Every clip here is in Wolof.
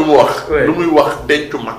lu mu wax. lu muy wax dencu mag.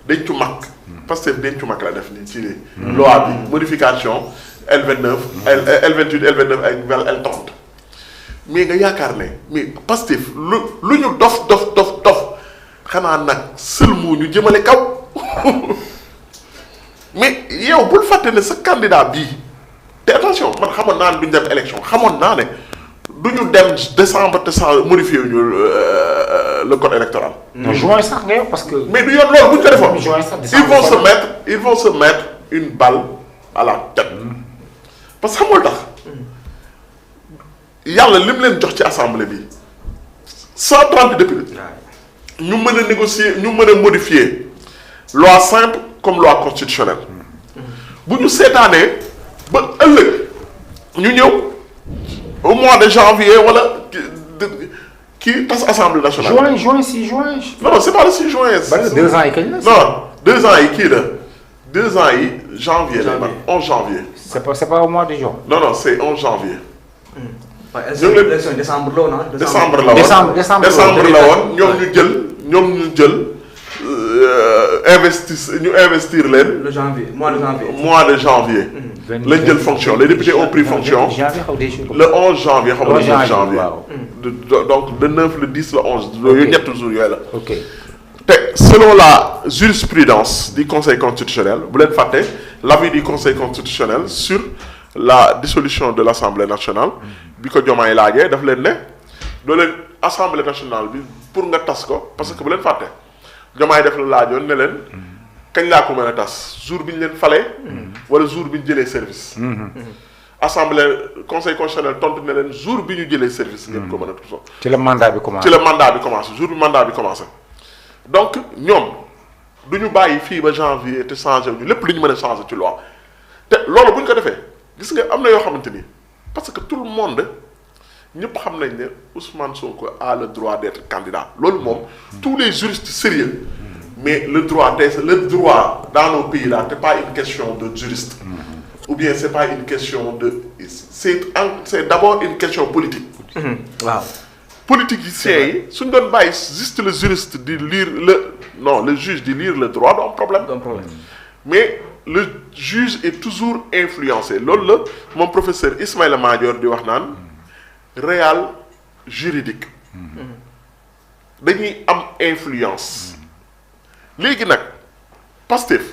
dencu mag. parce que dencu mag la def nii ci loi bi modification L29. L28 L29 ak L30. mais nga yaakaar ne mais Pastef lu ñu dof xanaa nag seulement ñu jëmale kaw mais yow bul fàtte ne sa candidat bii te attention man xamoon naa ne duñ dem élection xamoon naa ne du ñu dem décembre te sans modifier ñu le code électoral. non juin sax nga yow parce que. mais du yoon loolu bu ñu ko defoon. juin sax ils vont se mettre une balle à la tête parce que xamul tax. yàlla li mu leen jox ci assemblée bi 130 députés ñu mën a négocier ñu mën a modifier loi simple comme loi constitutionnelle bu ñu seetaanee ba ëllëg ñu ñëw au mois de janvier wala kii tas assemblée nationale. juin 6 juin. non c'est pas le 6 juin. 2 ans yi kañ la. non 2 ans yi kii la 2 ans yi janvier la 11 janvier. c'est pas au mois de juin. non c'est 11 janvier. élection décembre la woon décembre la woon ñoom ñu jël investir leen. mois de janvier. lañ jël fonction les députés ont pris fonction. le 11 janvier xam nga le 9 janvier. donc le 9 le 10 le 11. yooyu ñetti jours yooyu la. ok te selon la jurisprudence du conseil constitutionnel bu leen fàtte l'avis du conseil constitutionnel sur la dissolution de l'Assemblée nationale. bi ko Diomaye laajee daf leen ne doo leen assemblée nationale bi pour nga tas ko parce que bu leen fàtte Diomaye def la laajoon ne leen kañ laa ko mën a tas jour bi ñu leen falee wala jour bi ñu jëlee service. assemblée conseil constitutionnel tontu ne leen jour bi ñu jëlee service. ngeen ko mën a tas. ci la mandat bi commencé jour bi mandat bi commencé. donc ñoom du ñu bàyyi fii ba janvier te changé wu ñu lépp lu ñu mën a changé ci loi te loolu bu ñu ko defee gis nga am na yoo xamante ni. parce que tout le monde ñëpp xam nañ ne Ousmane Sonko a le droit d'être candidat loolu moom tous les juristes sérieux mais le droit dans nos pays là c'est pas une question de juriste ou bien c'est pas une question de c'est d'abord une question politique. waaw politiciens yi suñ doon bàyyi juste le juriste di lire le juge di lire le droit du am problème. mais le juge est toujours influencé loolu la moom professeur Ismaïla Madior di wax naan réal juridique dañuy am influence léegi nag Pastef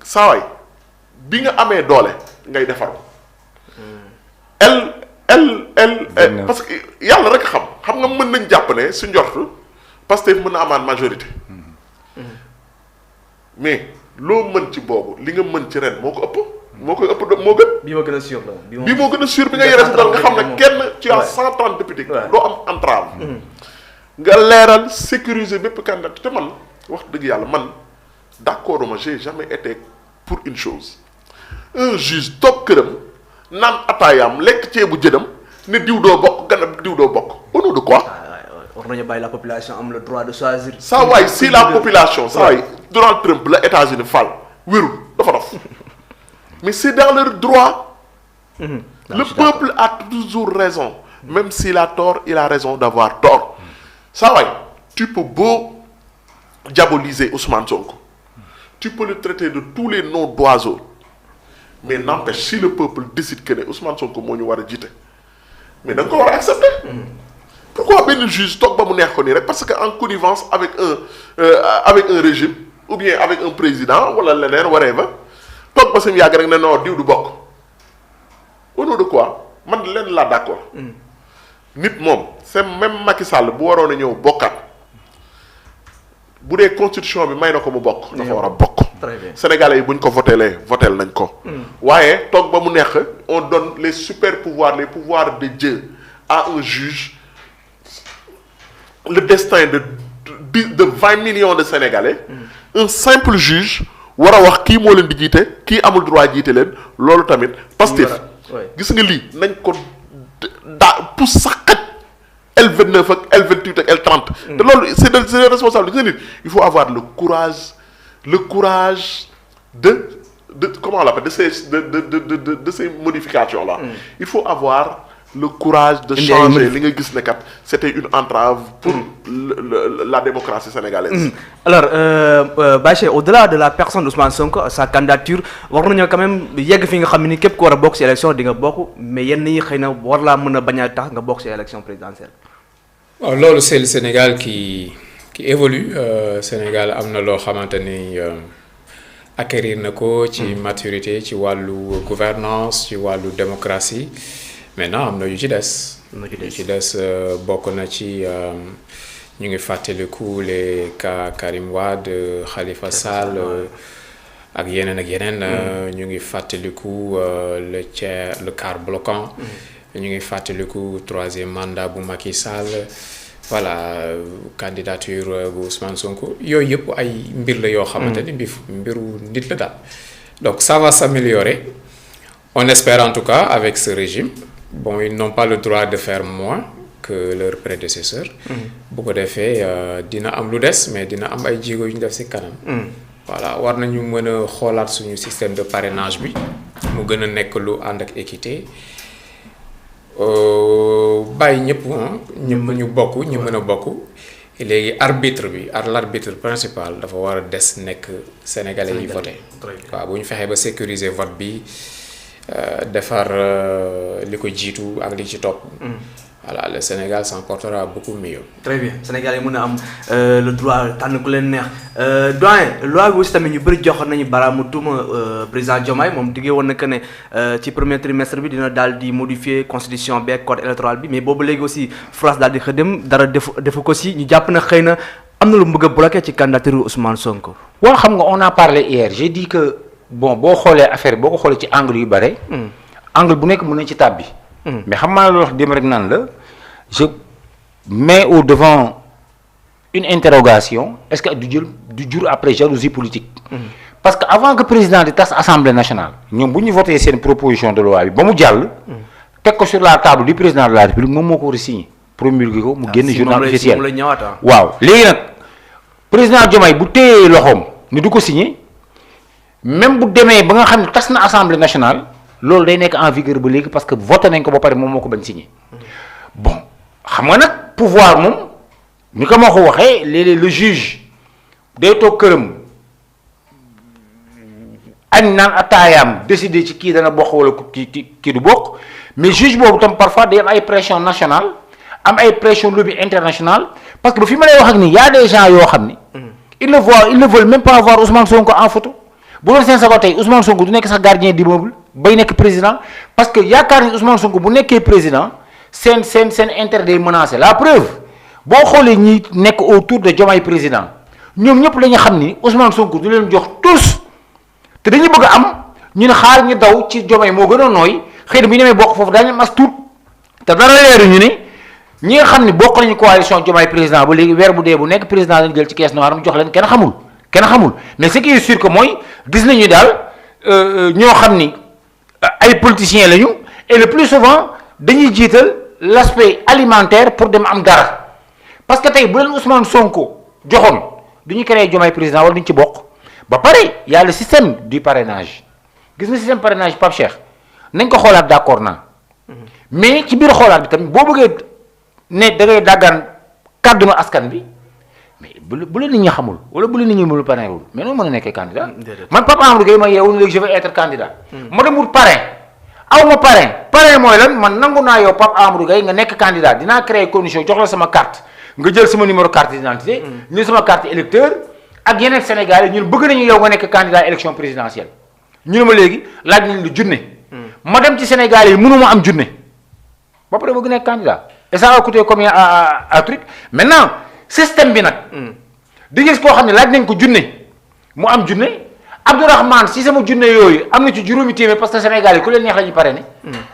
saawaay bi nga amee doole ngay defar parce que yàlla rek xam nga mën nañ jàpp ne su njort Pastef mën na amaat majorité mais loo mën ci boobu li nga mën ci ren moo ko ëpp moo gën. bii moo gën a sûr bi nga yore si doon nga xam ne kenn ci à 130 députés. doo am entrave. nga leeral sécuriser bépp candidat te man wax dëgg yàlla man d'accord ma j'ai jamais été pour une chose un juge toog këram naan ataayaam lekk ceebu jënam ne diw doo bokk diw doo bokk au nom de quoi. war nañu bàyyi la population am le droit de choisir. saa waay si la population saa waay Donald Trump la États-Unis fal wérul dafa dof mais c'est dans leur droit. Le peuple a toujours raison même s'il a tort il a raison d'avoir tort saa waay tu peux beau diaboliser Ousmane Sonko tu peux le traiter de tous les noms d'oiseaux mais n'empêche si le peuple décide que ne Ousmane Sonko moo ñu war a jiite mais da nga ko war a accepter. Pourquoi benn juge toog ba mu neex ko nii rek parce que en connivence avec un régime ou bien avec un président wala leneen whatever toog ba seen yàgg rek ne non diw du bokk au nom de quoi man leen laa d'accord. nit moom c'est même Macky Sall bu waroon a ñëw bokkaat bu dee constitution bi may na ko mu bokk. dafa war a bokk. très bien Sénégalais yi bu ñu ko votelee votel nañ ko. waaye toog ba mu neex on donne les super pouvoirs les pouvoirs de Dieu à un juge. Le destin de 20 millions de Sénégalais. Un simple juge war a wax kii moo leen di jiite kii amul droit jiite leen loolu tamit. Pastef gis nga lii nañ ko pour sax xaj L29 ak L28 ak L30. te loolu c'est des responsables gis nga nit il faut avoir le courage de comment on l'appelle de ces modifications là. Il faut avoir le courage de changer li nga gis ne kat c'était une entrave pour la démocratie sénégalaise. Alors Baye Cheikh, au-delà de la personne d'Ousmane Sonko sa candidature war nañoo quand même yegg fi nga xam ne ni képp ku war a bokk ci élection di nga bokk mais yenn yi xëy na war laa mën a bañ a tax nga bokk ci élection présidentielle. waaw loolu c'est le Sénégal qui évolue Sénégal am na loo xamante ni acquérir na ko ci maturité ci wàllu gouvernance ci wàllu démocratie maintenant am na yu ci des. yu ci des bokk na ci ñu ngi fàttaliku les cas Karim Wade Khalifa Sall ak yeneen ñu ngi fàttaliku le quart bloquant. ñu ngi fàttaliku 3e mandat bu Macky Sall voilà candidature bu Ousmane Sonko yooyu yëpp ay mbir la yoo xamante ni mbiru nit la daal donc ça va s'améliorer on espère en tout cas avec ce régime bon ils n'ont pas le droit de faire moins que leurs prédécesseurs bu ko defee dina am lu des mais dina am ay jéego yu ñu def ci kanam voilà war nañu mën a xoolaat suñu système de parrainage bi mu gën a nekk lu ànd ak équité bàyyi ñëpp ñu bokk ñu mën a bokk léegi arbitre bi l'arbitre principal dafa war a des nekk sénégalais yi voté waaw bu ñu fexee ba sécuriser vote bi defar li ko jiitu ak li ci topp voilà le Sénégal s'en portera beaucoup mieux. très bien Sénégal yi mën a am le droit tànn ku leen neex doyen loi bi aussi tamit ñu bëri joxoon nañu baraamu tuuma président Diomaye moom diggee woon na que ne ci premier trimestre bi dina daal di modifier constitution bi ak code électoral bi mais boobu léegi aussi France daal di xëdem dara defu ko si ñu jàpp na xëy na am na lu mu bëgg a bloqué ci candidature Ousmane Sonko. waaw xam nga on a parlé hier j'ai dit que bon boo xoolee affaire boo ko xoolee ci angle yu bare. angle bu nekk mën na ci tàbbi. mais xam naa loolu wax dem rek naan la je mets au devant une interrogation est-ce que du jur après jalousie politique. parce que avant que président di tas assemblée nationale ñoom bu ñu voté seen proposition de loi bi ba mu jàll. teg ko sur la table du président de la république moom moo ko war a signé promulgué ko mu génn journal officiel waaw léegi nag président Diomaye bu téyee loxoom ni du ko signé même bu demee ba nga xam ne tas na assemblée nationale. loolu day nekk en vigueur ba léegi parce que voté nañ ko ba pare moom moo ko bañ signé bon xam nga nag pouvoir moom ni ko ma ko waxee léeg-léeg le juge day toog këram añ naan ataayaam décider ci kii dana bokk wala kii du bokk mais juge boobu tam parfois day am ay pression nationale am ay pression lobby internationale parce que ba fi ma lay wax ak ni y a des gens yoo xam ni ils ne veulent même pas voir Ousmane Sonko en photo bu doon seen sago tey Ousmane Sonko du nekk sax gardien d'immeuble bay nekk président parce que yaakaar ni Ousmane Sonko bu nekkee président seen intérêt day menacé la preuve boo xoolee ñi nekk autour de Diomaye président ñoom ñëpp dañu xam ni Ousmane Sonko du leen jox tous te dañu bëgg a am ñu ne xaar ñu daw ci Diomaye moo gën a nooy xëy na bu ñu demee bokk foofu daañu am as tuut te dara leeru ñu ne ñi nga xam ni bokk nañu coalition Diomaye président ba léegi weer bu dee bu nekk président lañ jël ci caisse noire mu jox leen kenn xamul mais ce qui est sûr que mooy gis nañu daal ñoo xam ni ay politiciens lañu et le plus souvent dañuy jiital l'aspect alimentaire pour dem am dara parce que tey bu leen Ousmane Sonko joxoon du ñu créé Diomaye président wala duñu ci bokk ba pare y a le système du parrainage gis nga système parrainage Pape Cheikh nañ ko xoolaat d'accord naa mais ci biir xoolaat bi tamit boo bëggee ne da ngay daggaan kàdduna askan bi mais bu leen nit ñi xamul wala bu leen nit ñi mënul parrain wul mais noonu mën a nekkee candidat man Pape Amadou Gueye ma yeewu ne léegi je vais être candidat ma dem wut parrain aw ma parrain mooy lan man nangu naa yow Pape Amadou Gueye nga nekk candidat dinaa créer condition jox la sama carte nga jël sama numéro carte d'identité ñu sama carte électeur ak yeneen Sénégalais ñun bëgg nañu yow nga nekk candidat élection présidentielle ñu ne ma léegi laaj nañ lu junne ma dem ci Sénégalais yi mënuma am junne ba pare bëgg nekk candidat et ça va coûter combien à truc maintenant système bi nag di gis koo xam ne laaj nañ ko junne mu am junne Abdourahmane si sama junne yooyu am na ci juróomi téeméer parce que Sénégal yi ku leen neex la ñuy parrainé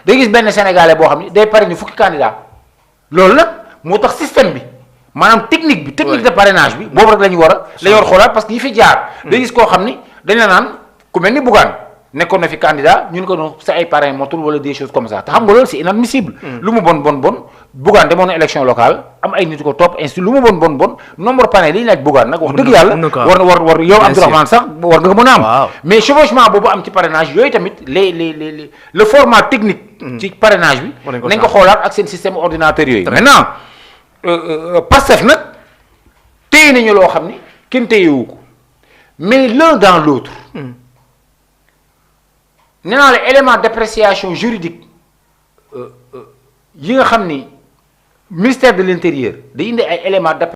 day gis benn Sénégalais boo xam ne day parrainé fukki candidat loolu nag moo tax système bi maanaam technique de parrainage bi boobu rek la ñu war a xoolaat parce que yi fi jaar day gis koo xam ni dañ la naan ku mel ni Bougane nekkoon na fi candidat ñu ne ko noonu sa ay parrain motul wala des choses comme ça te xam nga loolu c'est inadmissible lu mu bon Bougane demoon na élection locale am ay nit ko topp ainsi lu mu bon nombre parrain li ñu laaj Bougane nag wax dëgg yàlla war yow Abdourahmane sax war nga ko mën a am mais chevauchement boobu am ci parrainage yooyu tamit le format technique ci parrainage bi. nañ ko xoolaat ak seen système ordinateur yooyu. maintenant Pastef nag téye nañu loo xam ni kenn téyewu ko mais l'un dans l'autre. nee naa la élément d'appréciation juridique yi nga xam ni ministère de l'intérieur day indi ay éléments